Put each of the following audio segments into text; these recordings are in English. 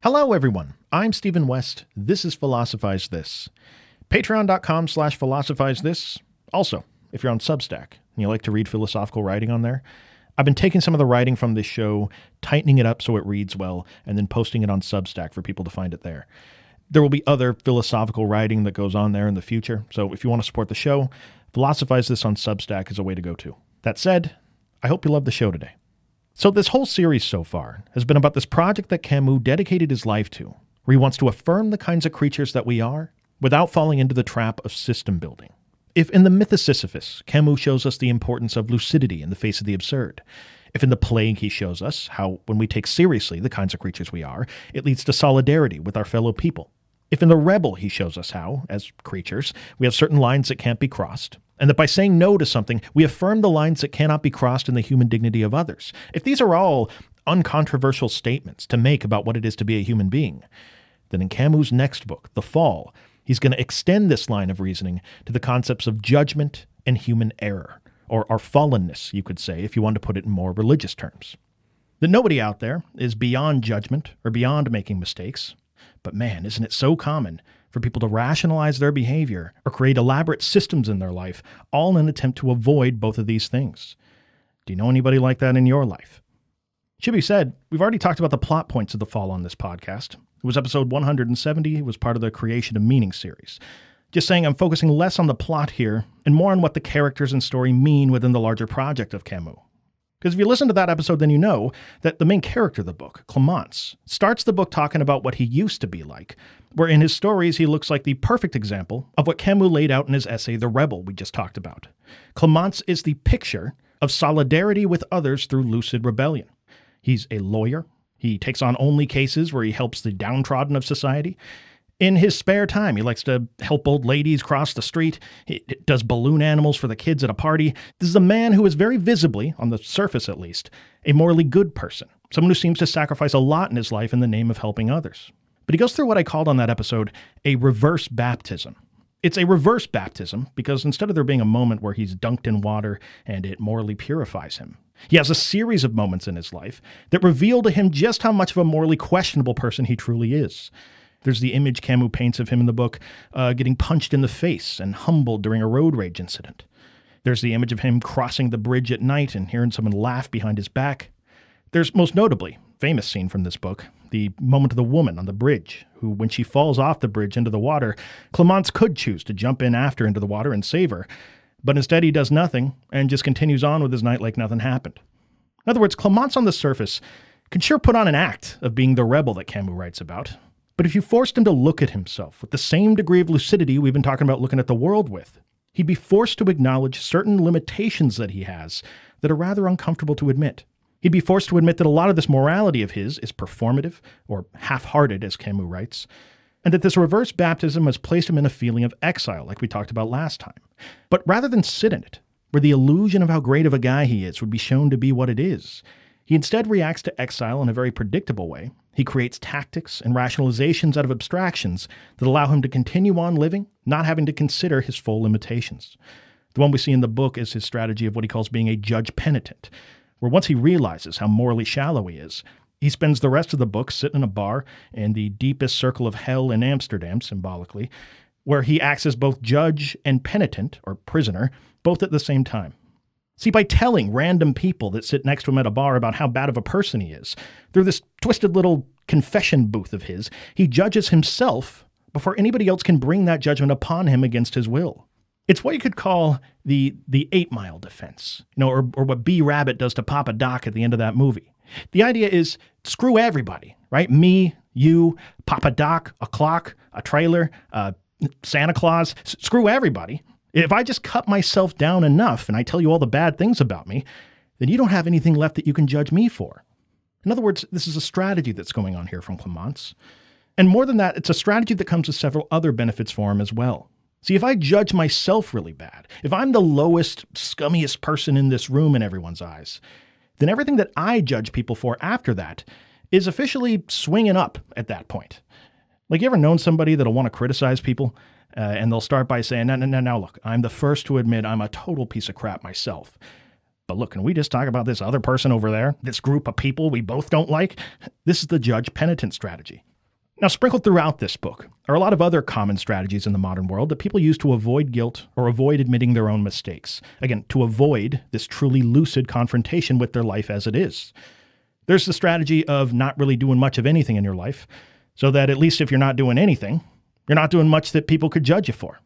Hello, everyone. I'm Stephen West. This is Philosophize This. Patreon.com/Philosophize This. Also, if you're on Substack and you like to read philosophical writing on there, I've been taking some of the writing from this show, tightening it up so it reads well, and then posting it on Substack for people to find it there. There will be other philosophical writing that goes on there in the future, so if you want to support the show, Philosophize This on Substack is a way to go to. That said, I hope you love the show today. So this whole series so far has been about this project that Camus dedicated his life to, where he wants to affirm the kinds of creatures that we are without falling into the trap of system building. If in the myth of Sisyphus, Camus shows us the importance of lucidity in the face of the absurd, if in The Plague he shows us how when we take seriously the kinds of creatures we are, it leads to solidarity with our fellow people, if in The Rebel he shows us how, as creatures, we have certain lines that can't be crossed, and that by saying no to something, we affirm the lines that cannot be crossed in the human dignity of others. If these are all uncontroversial statements to make about what it is to be a human being, then in Camus' next book, The Fall, he's going to extend this line of reasoning to the concepts of judgment and human error, or our fallenness, you could say, if you want to put it in more religious terms. That nobody out there is beyond judgment or beyond making mistakes, but man, isn't it so common for people to rationalize their behavior or create elaborate systems in their life, all in an attempt to avoid both of these things. Do you know anybody like that in your life? Should be said, we've already talked about the plot points of The Fall on this podcast. It was episode 170. It was part of the Creation of Meaning series. Just saying I'm focusing less on the plot here and more on what the characters and story mean within the larger project of Camus. Because if you listen to that episode, then you know that the main character of the book, Clémence, starts the book talking about what he used to be like, where in his stories he looks like the perfect example of what Camus laid out in his essay, The Rebel, we just talked about. Clémence is the picture of solidarity with others through lucid rebellion. He's a lawyer. He takes on only cases where he helps the downtrodden of society. In his spare time, he likes to help old ladies cross the street. He does balloon animals for the kids at a party. This is a man who is very visibly, on the surface at least, a morally good person, someone who seems to sacrifice a lot in his life in the name of helping others. But he goes through what I called on that episode a reverse baptism. It's a reverse baptism because instead of there being a moment where he's dunked in water and it morally purifies him, he has a series of moments in his life that reveal to him just how much of a morally questionable person he truly is. There's the image Camus paints of him in the book getting punched in the face and humbled during a road rage incident. There's the image of him crossing the bridge at night and hearing someone laugh behind his back. There's most notably, famous scene from this book, the moment of the woman on the bridge, who when she falls off the bridge into the water, Clémence could choose to jump in after into the water and save her, but instead he does nothing and just continues on with his night like nothing happened. In other words, Clémence on the surface can sure put on an act of being the rebel that Camus writes about. But if you forced him to look at himself with the same degree of lucidity we've been talking about looking at the world with, he'd be forced to acknowledge certain limitations that he has that are rather uncomfortable to admit. He'd be forced to admit that a lot of this morality of his is performative, or half-hearted, as Camus writes, and that this reverse baptism has placed him in a feeling of exile, like we talked about last time. But rather than sit in it, where the illusion of how great of a guy he is would be shown to be what it is, he instead reacts to exile in a very predictable way. He creates tactics and rationalizations out of abstractions that allow him to continue on living, not having to consider his full limitations. The one we see in the book is his strategy of what he calls being a judge penitent, where once he realizes how morally shallow he is, he spends the rest of the book sitting in a bar in the deepest circle of hell in Amsterdam, symbolically, where he acts as both judge and penitent, or prisoner, both at the same time. See, by telling random people that sit next to him at a bar about how bad of a person he is, through this twisted little confession booth of his, he judges himself before anybody else can bring that judgment upon him against his will. It's what you could call the 8 Mile defense, or what B. Rabbit does to Papa Doc at the end of that movie. The idea is screw everybody, right? Me, you, Papa Doc, a clock, a trailer, Santa Claus, screw everybody. If I just cut myself down enough and I tell you all the bad things about me, then you don't have anything left that you can judge me for. In other words, this is a strategy that's going on here from Clémence. And more than that, it's a strategy that comes with several other benefits for him as well. See, if I judge myself really bad, if I'm the lowest, scummiest person in this room in everyone's eyes, then everything that I judge people for after that is officially swinging up at that point. Like, you ever known somebody that'll want to criticize people? And they'll start by saying, no, look, I'm the first to admit I'm a total piece of crap myself. But look, can we just talk about this other person over there? This group of people we both don't like? This is the judge penitent strategy. Now, sprinkled throughout this book are a lot of other common strategies in the modern world that people use to avoid guilt or avoid admitting their own mistakes. Again, to avoid this truly lucid confrontation with their life as it is. There's the strategy of not really doing much of anything in your life, so that at least if you're not doing anything, you're not doing much that people could judge you for.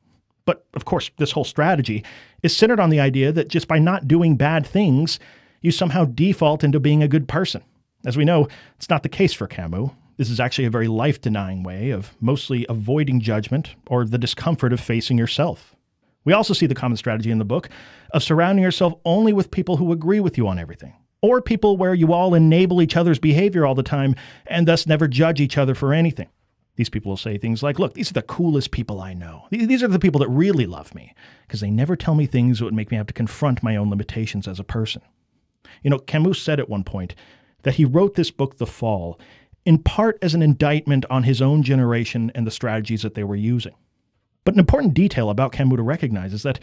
But of course, this whole strategy is centered on the idea that just by not doing bad things, you somehow default into being a good person. As we know, it's not the case for Camus. This is actually a very life-denying way of mostly avoiding judgment or the discomfort of facing yourself. We also see the common strategy in the book of surrounding yourself only with people who agree with you on everything, or people where you all enable each other's behavior all the time and thus never judge each other for anything. These people will say things like, look, these are the coolest people I know. These are the people that really love me because they never tell me things that would make me have to confront my own limitations as a person. You know, Camus said at one point that he wrote this book, The Fall, in part as an indictment on his own generation and the strategies that they were using. But an important detail about Camus to recognize is that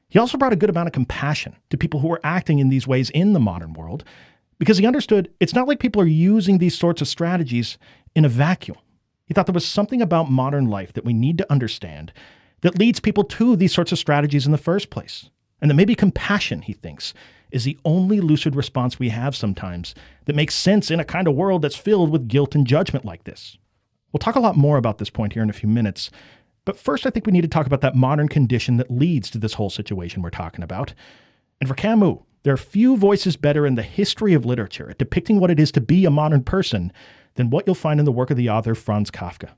he also brought a good amount of compassion to people who were acting in these ways in the modern world, because he understood it's not like people are using these sorts of strategies in a vacuum. He thought there was something about modern life that we need to understand that leads people to these sorts of strategies in the first place. And that maybe compassion, he thinks, is the only lucid response we have sometimes that makes sense in a kind of world that's filled with guilt and judgment like this. We'll talk a lot more about this point here in a few minutes. But first, I think we need to talk about that modern condition that leads to this whole situation we're talking about. And for Camus, there are few voices better in the history of literature at depicting what it is to be a modern person than what you'll find in the work of the author Franz Kafka.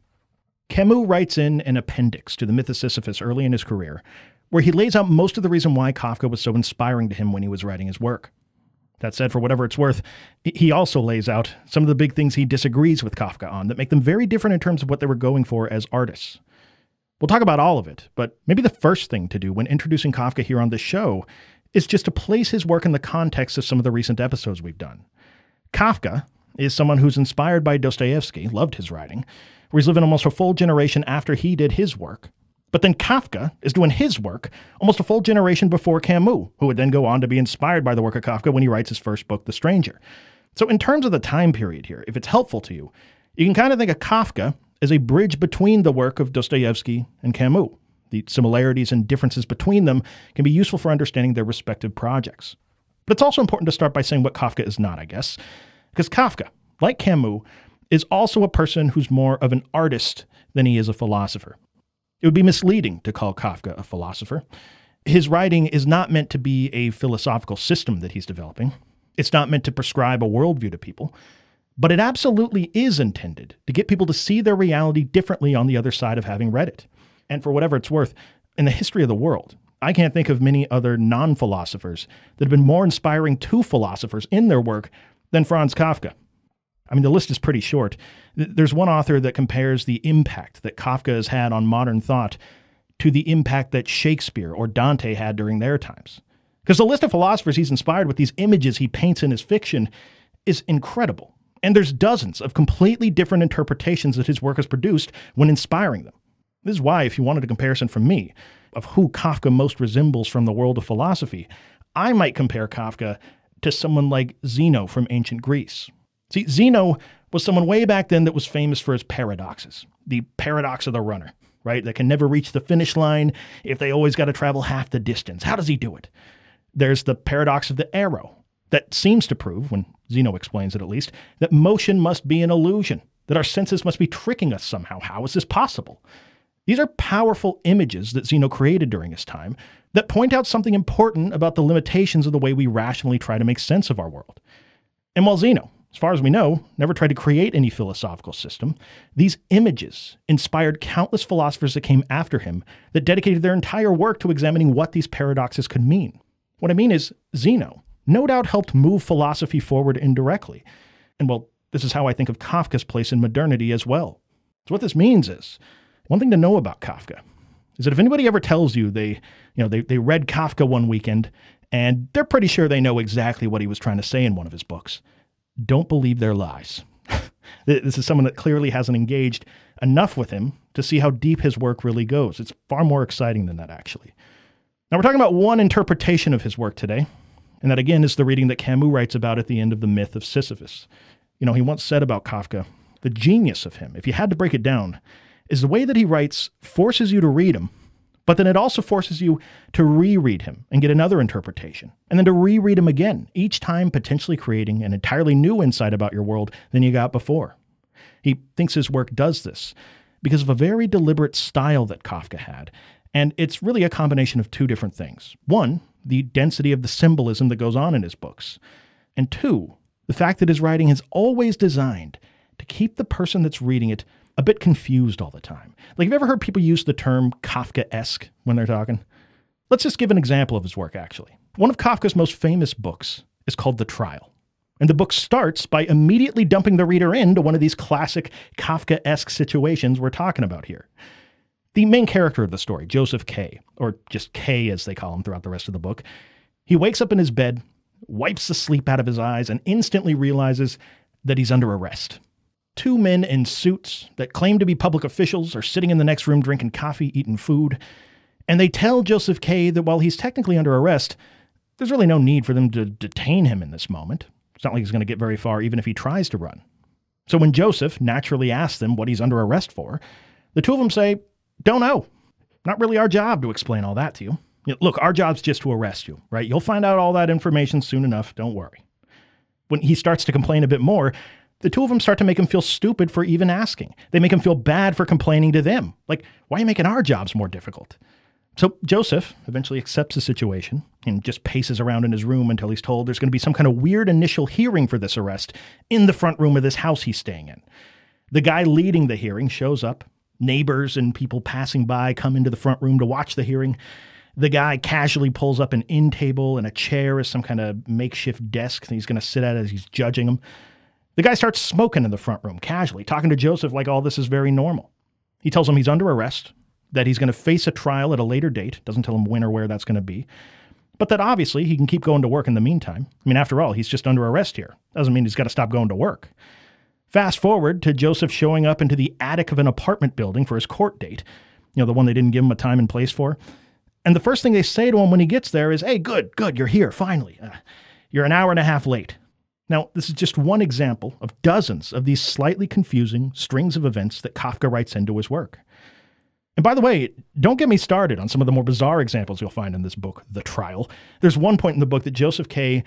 Camus writes in an appendix to the Myth of Sisyphus early in his career, where he lays out most of the reason why Kafka was so inspiring to him when he was writing his work. That said, for whatever it's worth, he also lays out some of the big things he disagrees with Kafka on that make them very different in terms of what they were going for as artists. We'll talk about all of it, but maybe the first thing to do when introducing Kafka here on this show is just to place his work in the context of some of the recent episodes we've done. Kafka is someone who's inspired by Dostoevsky, loved his writing, where he's living almost a full generation after he did his work. But then Kafka is doing his work almost a full generation before Camus, who would then go on to be inspired by the work of Kafka when he writes his first book, The Stranger. So in terms of the time period here, if it's helpful to you, you can kind of think of Kafka as a bridge between the work of Dostoevsky and Camus. The similarities and differences between them can be useful for understanding their respective projects. But it's also important to start by saying what Kafka is not, I guess. Because Kafka, like Camus, is also a person who's more of an artist than he is a philosopher. It would be misleading to call Kafka a philosopher. His writing is not meant to be a philosophical system that he's developing. It's not meant to prescribe a worldview to people. But it absolutely is intended to get people to see their reality differently on the other side of having read it. And for whatever it's worth, in the history of the world, I can't think of many other non-philosophers that have been more inspiring to philosophers in their work than Franz Kafka. I mean, the list is pretty short. There's one author that compares the impact that Kafka has had on modern thought to the impact that Shakespeare or Dante had during their times. Because the list of philosophers he's inspired with, these images he paints in his fiction, is incredible. And there's dozens of completely different interpretations that his work has produced when inspiring them. This is why, if you wanted a comparison from me of who Kafka most resembles from the world of philosophy, I might compare Kafka to someone like Zeno from ancient Greece. See, Zeno was someone way back then that was famous for his paradoxes. The paradox of the runner, right? That can never reach the finish line if they always got to travel half the distance. How does he do it? There's the paradox of the arrow that seems to prove, when Zeno explains it at least, that motion must be an illusion, that our senses must be tricking us somehow. How is this possible? These are powerful images that Zeno created during his time that point out something important about the limitations of the way we rationally try to make sense of our world. And while Zeno, as far as we know, never tried to create any philosophical system, these images inspired countless philosophers that came after him that dedicated their entire work to examining what these paradoxes could mean. What I mean is, Zeno no doubt helped move philosophy forward indirectly. And well, this is how I think of Kafka's place in modernity as well. So what this means is, one thing to know about Kafka is that if anybody ever tells you they read Kafka one weekend and they're pretty sure they know exactly what he was trying to say in one of his books, don't believe their lies. This is someone that clearly hasn't engaged enough with him to see how deep his work really goes. It's far more exciting than that, actually. Now, we're talking about one interpretation of his work today, and that, again, is the reading that Camus writes about at the end of The Myth of Sisyphus. You know, he once said about Kafka that the genius of him, if you had to break it down, is the way that he writes forces you to read him, but then it also forces you to reread him and get another interpretation, and then to reread him again, each time potentially creating an entirely new insight about your world than you got before. He thinks his work does this because of a very deliberate style that Kafka had, and it's really a combination of two different things. One, the density of the symbolism that goes on in his books, and two, the fact that his writing is always designed to keep the person that's reading it a bit confused all the time. Like, have you ever heard people use the term Kafka-esque when they're talking? Let's just give an example of his work, actually. One of Kafka's most famous books is called The Trial. And the book starts by immediately dumping the reader into one of these classic Kafka-esque situations we're talking about here. The main character of the story, Joseph K., or just K as they call him throughout the rest of the book, he wakes up in his bed, wipes the sleep out of his eyes, and instantly realizes that he's under arrest. Two men in suits that claim to be public officials are sitting in the next room drinking coffee, eating food, and they tell Joseph K. that while he's technically under arrest, there's really no need for them to detain him in this moment. It's not like he's going to get very far even if he tries to run. So when Joseph naturally asks them what he's under arrest for, the two of them say, "Don't know. Not really our job to explain all that to you. Look, our job's just to arrest you, right? You'll find out all that information soon enough. Don't worry." When he starts to complain a bit more, the two of them start to make him feel stupid for even asking. They make him feel bad for complaining to them. Like, why are you making our jobs more difficult? So Joseph eventually accepts the situation and just paces around in his room until he's told there's going to be some kind of weird initial hearing for this arrest in the front room of this house he's staying in. The guy leading the hearing shows up. Neighbors and people passing by come into the front room to watch the hearing. The guy casually pulls up an end table and a chair as some kind of makeshift desk that he's going to sit at as he's judging him. The guy starts smoking in the front room, casually, talking to Joseph like all this is very normal. He tells him he's under arrest, that he's going to face a trial at a later date, doesn't tell him when or where that's going to be, but that obviously he can keep going to work in the meantime. I mean, after all, he's just under arrest here. Doesn't mean he's got to stop going to work. Fast forward to Joseph showing up into the attic of an apartment building for his court date, the one they didn't give him a time and place for. And the first thing they say to him when he gets there is, "Hey, good, you're here, finally. You're an hour and a half late." Now, this is just one example of dozens of these slightly confusing strings of events that Kafka writes into his work. And by the way, don't get me started on some of the more bizarre examples you'll find in this book, The Trial. There's one point in the book that Joseph K.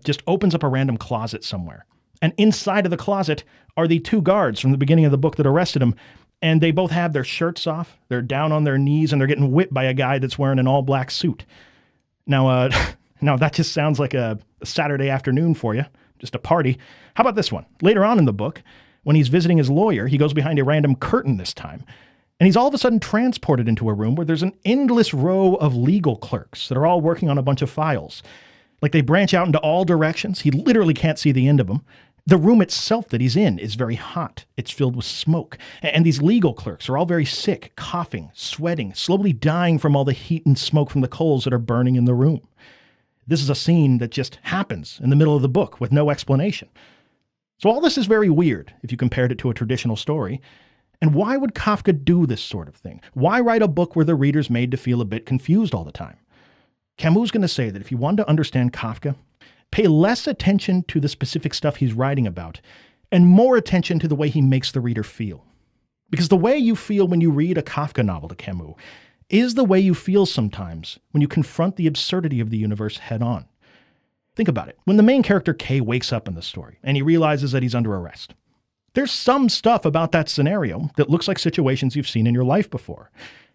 Just opens up a random closet somewhere. And inside of the closet are the two guards from the beginning of the book that arrested him. And they both have their shirts off, they're down on their knees, and they're getting whipped by a guy that's wearing an all-black suit. Now, that just sounds like a Saturday afternoon for you. Just a party. How about this one? Later on in the book, when he's visiting his lawyer, he goes behind a random curtain this time, and he's all of a sudden transported into a room where there's an endless row of legal clerks that are all working on a bunch of files. Like, they branch out into all directions. He literally can't see the end of them. The room itself that he's in is very hot. It's filled with smoke. And these legal clerks are all very sick, coughing, sweating, slowly dying from all the heat and smoke from the coals that are burning in the room. This is a scene that just happens in the middle of the book with no explanation. So all this is very weird if you compared it to a traditional story. And why would Kafka do this sort of thing? Why write a book where the reader's made to feel a bit confused all the time? Camus is going to say that if you want to understand Kafka, pay less attention to the specific stuff he's writing about and more attention to the way he makes the reader feel. Because the way you feel when you read a Kafka novel to Camus is the way you feel sometimes when you confront the absurdity of the universe head on. Think about it. When the main character K wakes up in the story and he realizes that he's under arrest, there's some stuff about that scenario that looks like situations you've seen in your life before.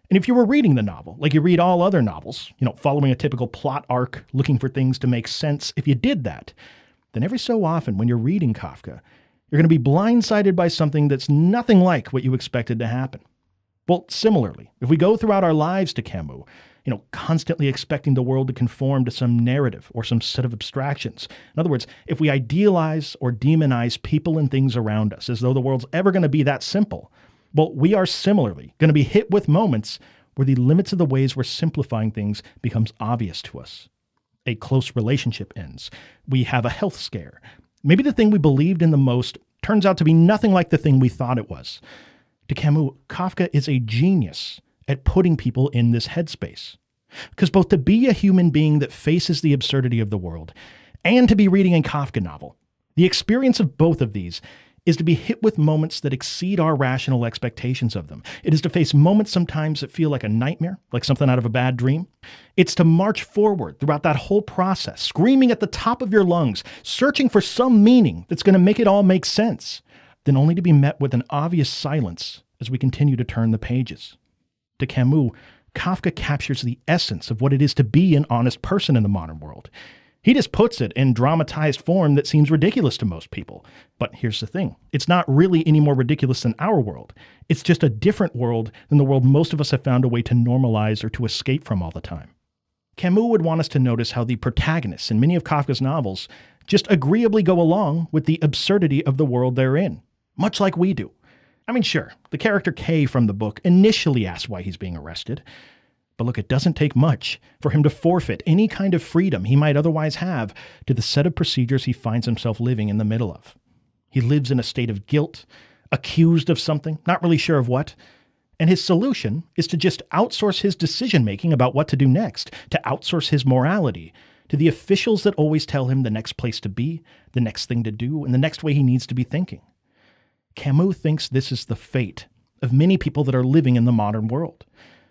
And if you were reading the novel, like you read all other novels, following a typical plot arc, looking for things to make sense, if you did that, then every so often when you're reading Kafka, you're going to be blindsided by something that's nothing like what you expected to happen. Well, similarly, if we go throughout our lives to Camus, constantly expecting the world to conform to some narrative or some set of abstractions. In other words, if we idealize or demonize people and things around us as though the world's ever going to be that simple, well, we are similarly going to be hit with moments where the limits of the ways we're simplifying things becomes obvious to us. A close relationship ends. We have a health scare. Maybe the thing we believed in the most turns out to be nothing like the thing we thought it was. To Camus, Kafka is a genius at putting people in this headspace. Because both to be a human being that faces the absurdity of the world and to be reading a Kafka novel, the experience of both of these is to be hit with moments that exceed our rational expectations of them. It is to face moments sometimes that feel like a nightmare, like something out of a bad dream. It's to march forward throughout that whole process, screaming at the top of your lungs, searching for some meaning that's going to make it all make sense, then only to be met with an obvious silence as we continue to turn the pages. To Camus, Kafka captures the essence of what it is to be an honest person in the modern world. He just puts it in dramatized form that seems ridiculous to most people. But here's the thing. It's not really any more ridiculous than our world. It's just a different world than the world most of us have found a way to normalize or to escape from all the time. Camus would want us to notice how the protagonists in many of Kafka's novels just agreeably go along with the absurdity of the world they're in, much like we do. I mean, sure, the character K from the book initially asks why he's being arrested. But look, it doesn't take much for him to forfeit any kind of freedom he might otherwise have to the set of procedures he finds himself living in the middle of. He lives in a state of guilt, accused of something, not really sure of what. And his solution is to just outsource his decision-making about what to do next, to outsource his morality to the officials that always tell him the next place to be, the next thing to do, and the next way he needs to be thinking. Camus thinks this is the fate of many people that are living in the modern world.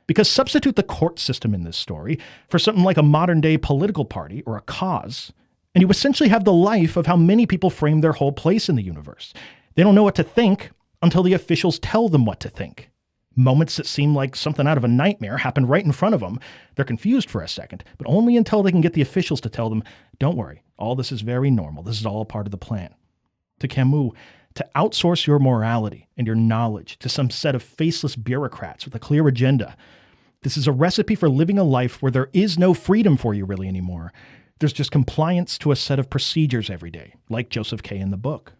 Because substitute the court system in this story for something like a modern-day political party or a cause, and you essentially have the life of how many people frame their whole place in the universe. They don't know what to think until the officials tell them what to think. Moments that seem like something out of a nightmare happen right in front of them. They're confused for a second, but only until they can get the officials to tell them, don't worry, all this is very normal. This is all part of the plan. To Camus, to outsource your morality and your knowledge to some set of faceless bureaucrats with a clear agenda, this is a recipe for living a life where there is no freedom for you really anymore. There's just compliance to a set of procedures every day, like Joseph K. in the book.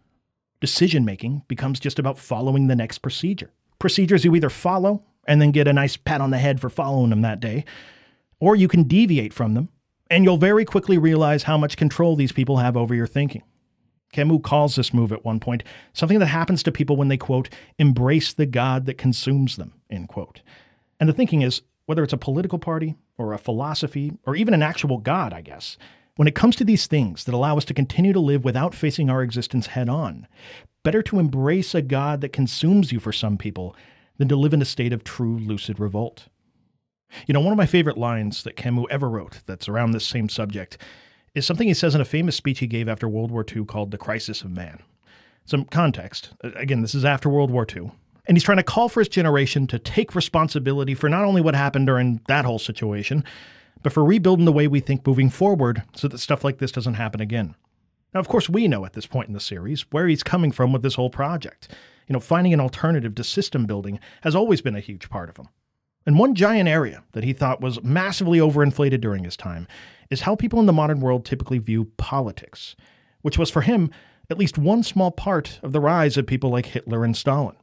Decision-making becomes just about following the next procedure. Procedures you either follow and then get a nice pat on the head for following them that day, or you can deviate from them, and you'll very quickly realize how much control these people have over your thinking. Camus calls this move at one point something that happens to people when they, quote, embrace the God that consumes them, end quote. And the thinking is, whether it's a political party or a philosophy or even an actual God, I guess, when it comes to these things that allow us to continue to live without facing our existence head on, better to embrace a God that consumes you for some people than to live in a state of true lucid revolt. You know, one of my favorite lines that Camus ever wrote that's around this same subject is something he says in a famous speech he gave after World War II called The Crisis of Man. Some context. Again, this is after World War II. And he's trying to call for his generation to take responsibility for not only what happened during that whole situation, but for rebuilding the way we think moving forward so that stuff like this doesn't happen again. Now, of course, we know at this point in the series where he's coming from with this whole project. You know, finding an alternative to system building has always been a huge part of him. And one giant area that he thought was massively overinflated during his time is how people in the modern world typically view politics, which was for him at least one small part of the rise of people like Hitler and Stalin.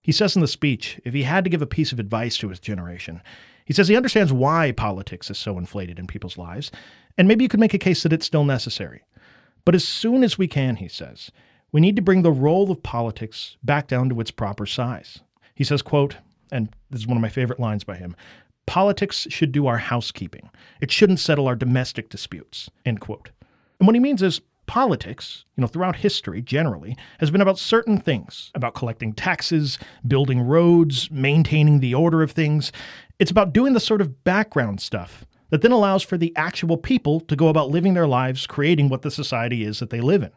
He says in the speech, if he had to give a piece of advice to his generation, he says he understands why politics is so inflated in people's lives, and maybe you could make a case that it's still necessary. But as soon as we can, he says, we need to bring the role of politics back down to its proper size. He says, quote, and this is one of my favorite lines by him, politics should do our housekeeping. It shouldn't settle our domestic disputes, end quote. And what he means is politics, throughout history generally, has been about certain things, about collecting taxes, building roads, maintaining the order of things. It's about doing the sort of background stuff that then allows for the actual people to go about living their lives, creating what the society is that they live in.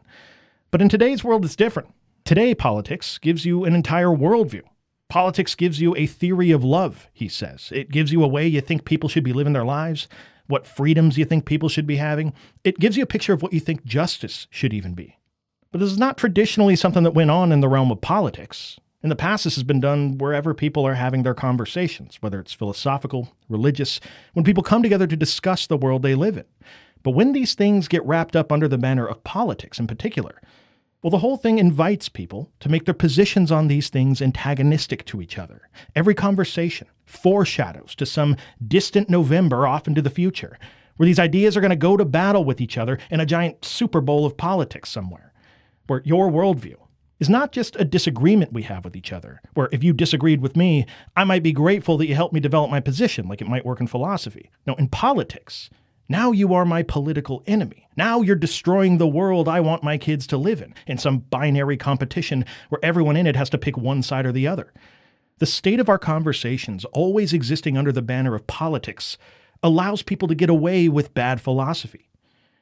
But in today's world, it's different. Today, politics gives you an entire worldview. Politics gives you a theory of love, he says. It gives you a way you think people should be living their lives, what freedoms you think people should be having. It gives you a picture of what you think justice should even be. But this is not traditionally something that went on in the realm of politics. In the past, this has been done wherever people are having their conversations, whether it's philosophical, religious, when people come together to discuss the world they live in. But when these things get wrapped up under the banner of politics in particular, well, the whole thing invites people to make their positions on these things antagonistic to each other. Every conversation foreshadows to some distant November off into the future, where these ideas are going to go to battle with each other in a giant Super Bowl of politics somewhere, where your worldview is not just a disagreement we have with each other, where if you disagreed with me, I might be grateful that you helped me develop my position, like it might work in philosophy. No, in politics, Now you are my political enemy. Now you're destroying the world I want my kids to live in some binary competition where everyone in it has to pick one side or the other. The state of our conversations, always existing under the banner of politics, allows people to get away with bad philosophy.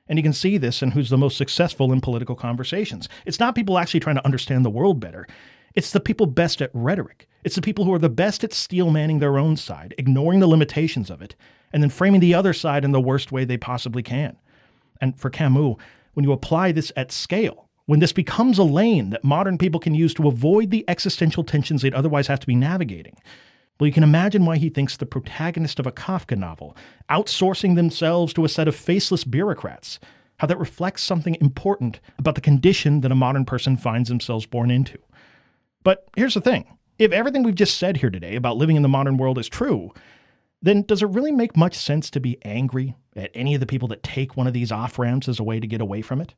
And you can see this in who's the most successful in political conversations. It's not people actually trying to understand the world better. It's the people best at rhetoric. It's the people who are the best at steel-manning their own side, ignoring the limitations of it, and then framing the other side in the worst way they possibly can. And for Camus, when you apply this at scale, when this becomes a lane that modern people can use to avoid the existential tensions they'd otherwise have to be navigating, well, you can imagine why he thinks the protagonist of a Kafka novel, outsourcing themselves to a set of faceless bureaucrats, how that reflects something important about the condition that a modern person finds themselves born into. But here's the thing. If everything we've just said here today about living in the modern world is true, then does it really make much sense to be angry at any of the people that take one of these off-ramps as a way to get away from it?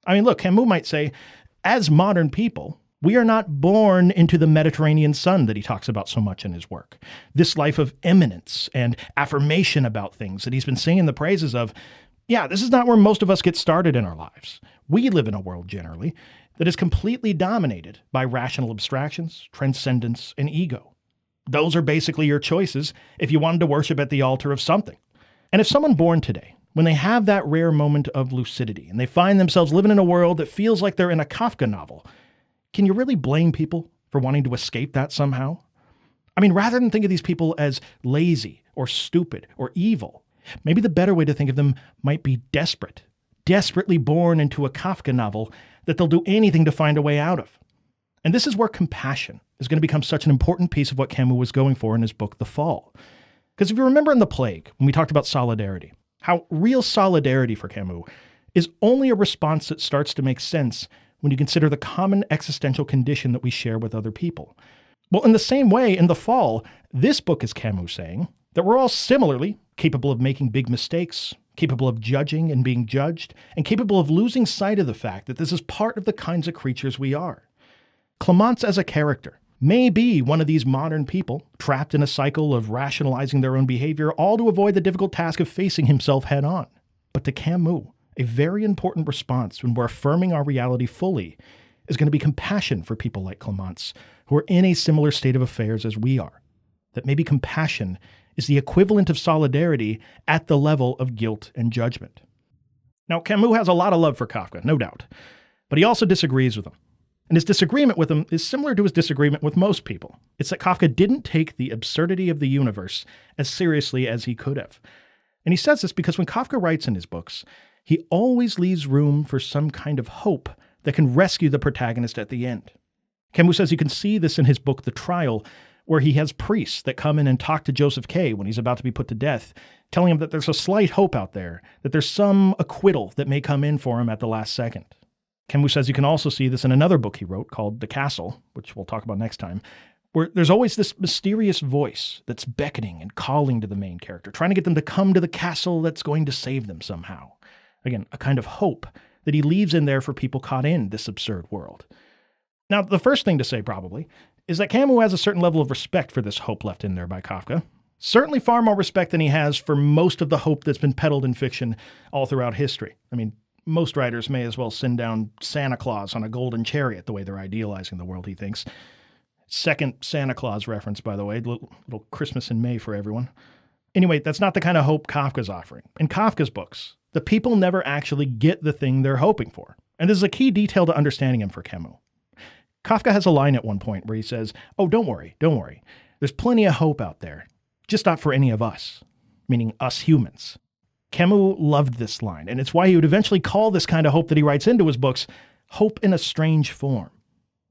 I mean, look, Camus might say, as modern people, we are not born into the Mediterranean sun that he talks about so much in his work. This life of eminence and affirmation about things that he's been singing the praises of, yeah, this is not where most of us get started in our lives. We live in a world generally that is completely dominated by rational abstractions, transcendence, and ego. Those are basically your choices if you wanted to worship at the altar of something. And if someone born today, when they have that rare moment of lucidity and they find themselves living in a world that feels like they're in a Kafka novel, can you really blame people for wanting to escape that somehow? I mean, rather than think of these people as lazy or stupid or evil, maybe the better way to think of them might be desperately born into a Kafka novel that they'll do anything to find a way out of. And this is where compassion is going to become such an important piece of what Camus was going for in his book, The Fall. Because if you remember in The Plague, when we talked about solidarity, how real solidarity for Camus is only a response that starts to make sense when you consider the common existential condition that we share with other people. Well, in the same way, in The Fall, this book is Camus saying that we're all similarly capable of making big mistakes, capable of judging and being judged, and capable of losing sight of the fact that this is part of the kinds of creatures we are. Clemence as a character may be one of these modern people trapped in a cycle of rationalizing their own behavior, all to avoid the difficult task of facing himself head on. But to Camus, a very important response when we're affirming our reality fully is going to be compassion for people like Clemence, who are in a similar state of affairs as we are. That maybe compassion is the equivalent of solidarity at the level of guilt and judgment. Now, Camus has a lot of love for Kafka, no doubt, but he also disagrees with him. And his disagreement with him is similar to his disagreement with most people. It's that Kafka didn't take the absurdity of the universe as seriously as he could have. And he says this because when Kafka writes in his books, he always leaves room for some kind of hope that can rescue the protagonist at the end. Camus says you can see this in his book, The Trial, where he has priests that come in and talk to Joseph K. when he's about to be put to death, telling him that there's a slight hope out there, that there's some acquittal that may come in for him at the last second. Camus says you can also see this in another book he wrote called The Castle, which we'll talk about next time, where there's always this mysterious voice that's beckoning and calling to the main character, trying to get them to come to the castle that's going to save them somehow. Again, a kind of hope that he leaves in there for people caught in this absurd world. Now, the first thing to say probably is that Camus has a certain level of respect for this hope left in there by Kafka. Certainly far more respect than he has for most of the hope that's been peddled in fiction all throughout history. I mean, most writers may as well send down Santa Claus on a golden chariot the way they're idealizing the world, he thinks. Second Santa Claus reference, by the way, little Christmas in May for everyone. Anyway, that's not the kind of hope Kafka's offering. In Kafka's books, the people never actually get the thing they're hoping for. And this is a key detail to understanding him for Camus. Kafka has a line at one point where he says, "Oh, don't worry. There's plenty of hope out there, just not for any of us," meaning us humans. Camus loved this line, and it's why he would eventually call this kind of hope that he writes into his books, hope in a strange form.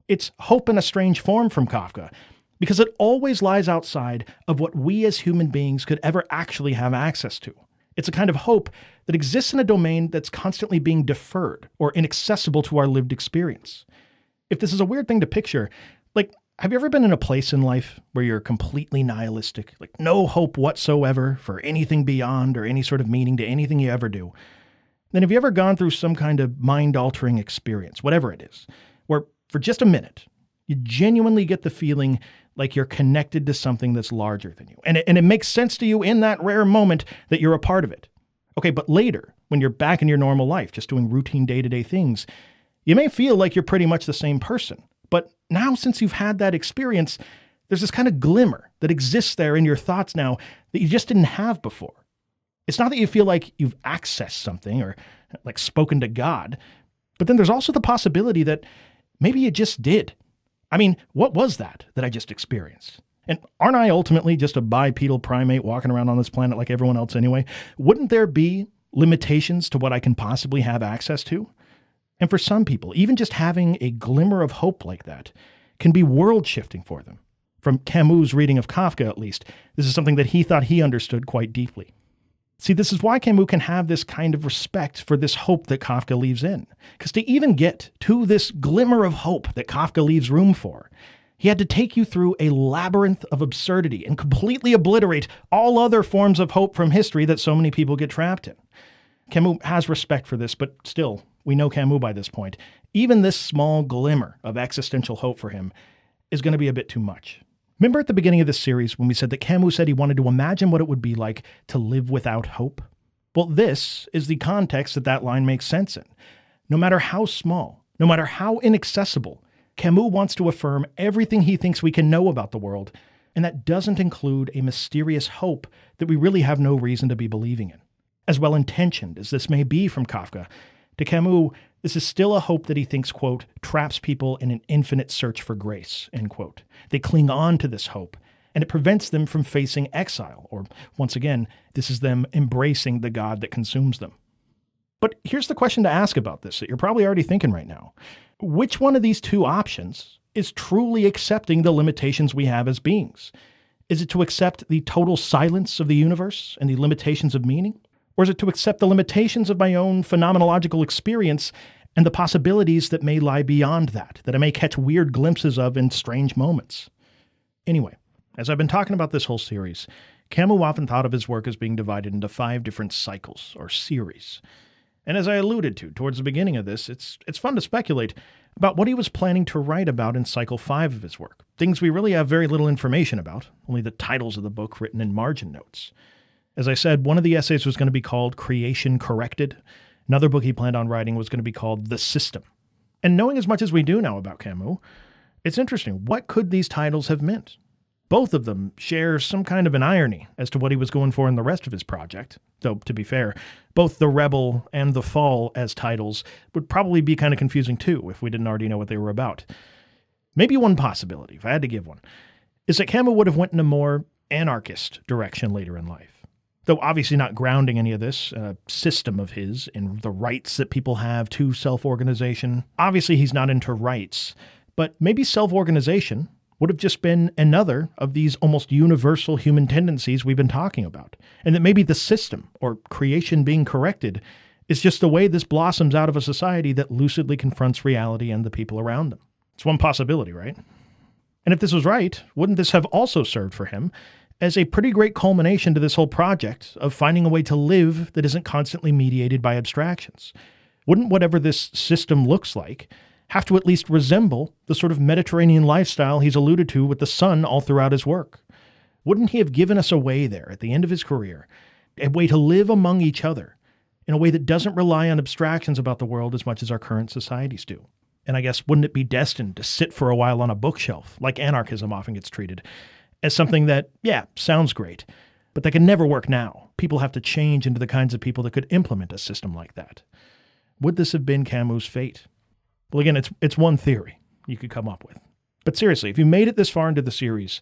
It's hope in a strange form from Kafka, because it always lies outside of what we as human beings could ever actually have access to. It's a kind of hope that exists in a domain that's constantly being deferred or inaccessible to our lived experience. If this is a weird thing to picture, have you ever been in a place in life where you're completely nihilistic, no hope whatsoever for anything beyond or any sort of meaning to anything you ever do? Then have you ever gone through some kind of mind-altering experience, whatever it is, where for just a minute, you genuinely get the feeling like you're connected to something that's larger than you. And it makes sense to you in that rare moment that you're a part of it. Okay, but later, when you're back in your normal life, just doing routine day-to-day things, you may feel like you're pretty much the same person. But now, since you've had that experience, there's this kind of glimmer that exists there in your thoughts now that you just didn't have before. It's not that you feel like you've accessed something or like spoken to God, but then there's also the possibility that maybe you just did. I mean, what was that I just experienced? And aren't I ultimately just a bipedal primate walking around on this planet like everyone else anyway? Wouldn't there be limitations to what I can possibly have access to? And for some people, even just having a glimmer of hope like that can be world-shifting for them. From Camus' reading of Kafka, at least, this is something that he thought he understood quite deeply. See, this is why Camus can have this kind of respect for this hope that Kafka leaves in. Because to even get to this glimmer of hope that Kafka leaves room for, he had to take you through a labyrinth of absurdity and completely obliterate all other forms of hope from history that so many people get trapped in. Camus has respect for this, but still, we know Camus by this point. Even this small glimmer of existential hope for him is going to be a bit too much. Remember at the beginning of this series when we said that Camus said he wanted to imagine what it would be like to live without hope? Well, this is the context that line makes sense in. No matter how small, no matter how inaccessible, Camus wants to affirm everything he thinks we can know about the world, and that doesn't include a mysterious hope that we really have no reason to be believing in. As well-intentioned as this may be from Kafka, to Camus, this is still a hope that he thinks, quote, traps people in an infinite search for grace, end quote. They cling on to this hope, and it prevents them from facing exile, or, once again, this is them embracing the God that consumes them. But here's the question to ask about this that you're probably already thinking right now. Which one of these two options is truly accepting the limitations we have as beings? Is it to accept the total silence of the universe and the limitations of meaning? Or is it to accept the limitations of my own phenomenological experience and the possibilities that may lie beyond that I may catch weird glimpses of in strange moments? Anyway, as I've been talking about this whole series, Camus often thought of his work as being divided into 5 different cycles or series. And as I alluded to towards the beginning of this, it's fun to speculate about what he was planning to write about in Cycle 5 of his work. Things we really have very little information about, only the titles of the book written in margin notes. As I said, one of the essays was going to be called Creation Corrected. Another book he planned on writing was going to be called The System. And knowing as much as we do now about Camus, it's interesting. What could these titles have meant? Both of them share some kind of an irony as to what he was going for in the rest of his project. Though, to be fair, both The Rebel and The Fall as titles would probably be kind of confusing too if we didn't already know what they were about. Maybe one possibility, if I had to give one, is that Camus would have went in a more anarchist direction later in life. Though obviously not grounding any of this system of his in the rights that people have to self-organization. Obviously he's not into rights, but maybe self-organization would have just been another of these almost universal human tendencies we've been talking about. And that maybe the system, or creation being corrected, is just the way this blossoms out of a society that lucidly confronts reality and the people around them. It's one possibility, right? And if this was right, wouldn't this have also served for him as a pretty great culmination to this whole project of finding a way to live that isn't constantly mediated by abstractions? Wouldn't whatever this system looks like have to at least resemble the sort of Mediterranean lifestyle he's alluded to with the sun all throughout his work? Wouldn't he have given us a way there at the end of his career, a way to live among each other in a way that doesn't rely on abstractions about the world as much as our current societies do? And I guess wouldn't it be destined to sit for a while on a bookshelf, like anarchism often gets treated, as something that, yeah, sounds great, but that can never work now? People have to change into the kinds of people that could implement a system like that. Would this have been Camus' fate? Well, again, it's one theory you could come up with. But seriously, if you made it this far into the series,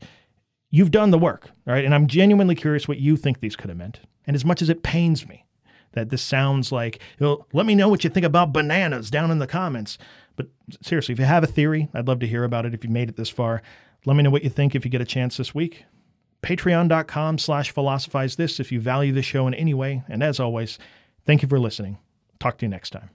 you've done the work, all right? And I'm genuinely curious what you think these could have meant. And as much as it pains me that this sounds like, let me know what you think about bananas down in the comments. But seriously, if you have a theory, I'd love to hear about it if you made it this far. Let me know what you think if you get a chance this week. Patreon.com/philosophize this if you value the show in any way. And as always, thank you for listening. Talk to you next time.